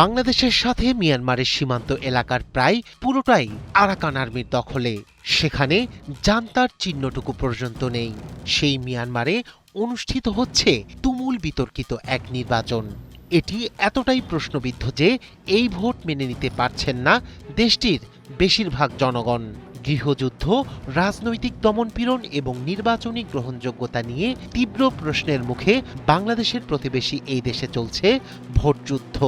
বাংলাদেশের সাথে মিয়ানমারের সীমান্ত এলাকার প্রায় পুরোটাই আরাকান আর্মির দখলে। সেখানে জান্তার চিহ্নটুকু পর্যন্ত নেই। সেই মিয়ানমারে অনুষ্ঠিত হচ্ছে তুমুল বিতর্কিত এক নির্বাচন। এটি এতটাই প্রশ্নবিদ্ধ যে এই ভোট মেনে নিতে পারছেন না দেশটির বেশিরভাগ জনগণ। গৃহযুদ্ধ, রাজনৈতিক দমনপীড়ন এবং নির্বাচনী গ্রহণযোগ্যতা নিয়ে তীব্র প্রশ্নের মুখে বাংলাদেশের প্রতিবেশী এই দেশে চলছে ভোটযুদ্ধ।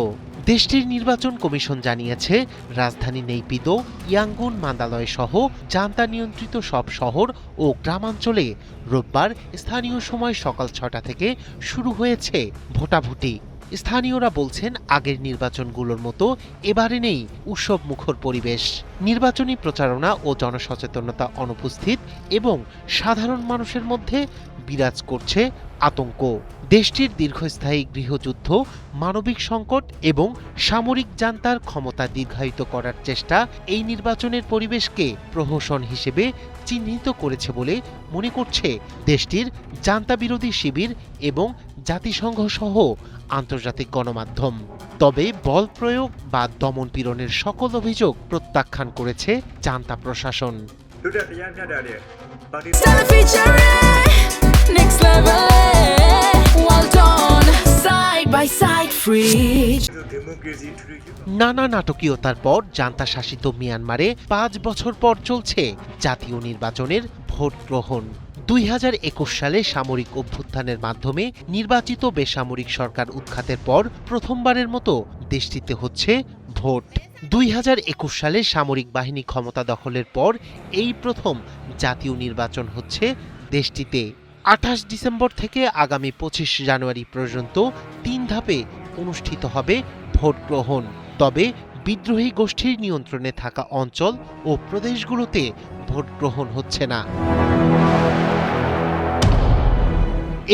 দেশটির নির্বাচন কমিশন জানিয়েছে, রাজধানী নেইপিদো, ইয়াঙ্গুন, মান্দালয় সহ জান্তা নিয়ন্ত্রিত সব শহর ও গ্রামাঞ্চলে রোববার স্থানীয় সময় সকাল ৬টা থেকে শুরু হয়েছে ভোটাভুটি। স্থানীয়রা বলছেন, আগের নির্বাচনগুলোর মতো এবারে নেই উৎসব মুখর পরিবেশ। নির্বাচনী প্রচারণা ও জনসচেতনতা অনুপস্থিত এবং সাধারণ মানুষের মধ্যে বিরাজ করছে আতঙ্ক। দেশটির দীর্ঘস্থায়ী গৃহযুদ্ধ, মানবিক সংকট এবং সামরিক জান্তার ক্ষমতা দীর্ঘায়িত করার চেষ্টা এই নির্বাচনের পরিবেশকে প্রহসন হিসেবে চিহ্নিত করেছে বলে মনে করছে দেশটির জান্তা বিরোধী শিবির এবং জাতিসংঘ সহ আন্তর্জাতিক গণমাধ্যম। তবে বল প্রয়োগ বা দমনপীড়নের সকল অভিযোগ প্রত্যাখ্যান করেছে জান্তা প্রশাসন। নানা নাটকীয়তার পর জান্তা শাসিত মিয়ানমারে ৫ বছর পর চলছে জাতীয় নির্বাচনের ভোট গ্রহণ। ২০২১ সালে সামরিক অভ্যুত্থানের মাধ্যমে নির্বাচিত বেসামরিক সরকার উৎখাতের পর প্রথমবারের মতো দেশটিতে হচ্ছে ভোট। ২০২১ সালে সামরিক বাহিনী ক্ষমতা দখলের পর এই প্রথম জাতীয় নির্বাচন হচ্ছে দেশটিতে। ২৮ ডিসেম্বর থেকে আগামী ২৫ জানুয়ারি পর্যন্ত ৩ ধাপে অনুষ্ঠিত হবে ভোট গ্রহণ। তবে বিদ্রোহী গোষ্ঠীর নিয়ন্ত্রণে থাকা অঞ্চল ও প্রদেশগুলোতে ভোট গ্রহণ হচ্ছে না।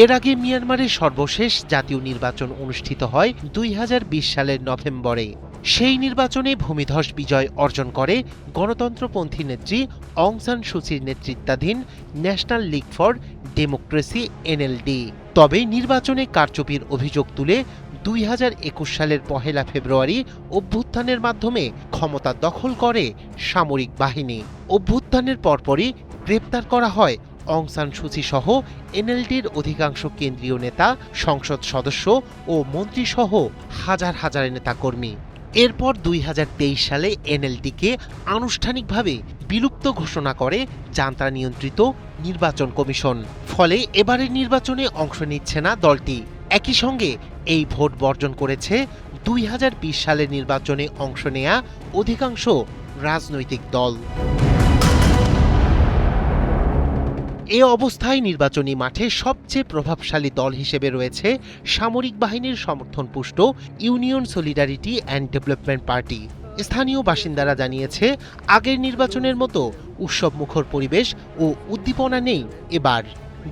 এর আগে মিয়ানমারের সর্বশেষ জাতীয় নির্বাচন অনুষ্ঠিত হয় ২০২০ সালের নভেম্বরে। সেই নির্বাচনে ভূমিধস বিজয় অর্জন করে গণতন্ত্রপন্থী নেত্রী অং সান সুচির নেতৃত্বাধীন national League for democracy NLD. তবে নির্বাচনে কারচুপির অভিযোগ তুলে ২০২১ সালের ১ ফেব্রুয়ারি অভ্যুত্থানের মাধ্যমে ক্ষমতা দখল করে সামরিক বাহিনী। অভ্যুত্থানের পরপরই গ্রেপ্তার করা হয় অং সান সুচি সহ এনএলডির অধিকাংশ কেন্দ্রীয় নেতা, সংসদ সদস্য ও মন্ত্রীসহ হাজার হাজার নেতাকর্মী। এরপর ২০২৩ সালে এনএলডিকে আনুষ্ঠানিকভাবে বিলুপ্ত ঘোষণা করে জান্তা নিয়ন্ত্রিত নির্বাচন কমিশন। ফলে এবারের নির্বাচনে অংশ নিচ্ছে না দলটি। একই সঙ্গে এই ভোট বর্জন করেছে ২০২০ সালের নির্বাচনে অংশ নেয়া অধিকাংশ রাজনৈতিক দল। এ অবস্থায় নির্বাচনী মাঠে সবচেয়ে প্রভাবশালী দল হিসেবে রয়েছে সামরিক বাহিনীর সমর্থনপুষ্ট union solidarity and development party. স্থানীয় বাসিন্দারা জানিয়েছে, আগের নির্বাচনের মতো উৎসবমুখর পরিবেশ ও উদ্দীপনা নেই এবার।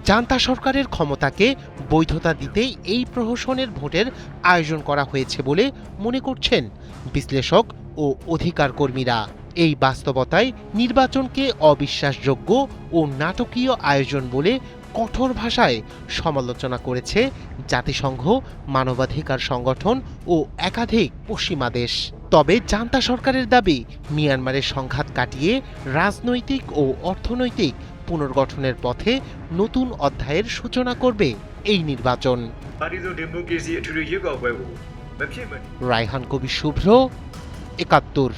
জান্তা সরকারের ক্ষমতাকে বৈধতা দিতেই এই প্রহসনের ভোটের আয়োজন করা হয়েছে বলে মনে করছেন বিশ্লেষক ও অধিকার কর্মীরা। এই বাস্তবতায় নির্বাচনকে অবিশ্বাসযোগ্য ও নাটকীয় আয়োজন বলে কঠোর ভাষায় সমালোচনা করেছে জাতিসংঘ, মানবাধিকার সংগঠন ও একাধিক পশ্চিমা দেশ। তবে জান্তা সরকারের দাবি, মিয়ানমারের সংঘাত কাটিয়ে রাজনৈতিক ও অর্থনৈতিক পুনর্গঠনের পথে নতুন অধ্যায়ের সূচনা করবে এই নির্বাচন। রায়হান কবির শুভ্র, ৭১।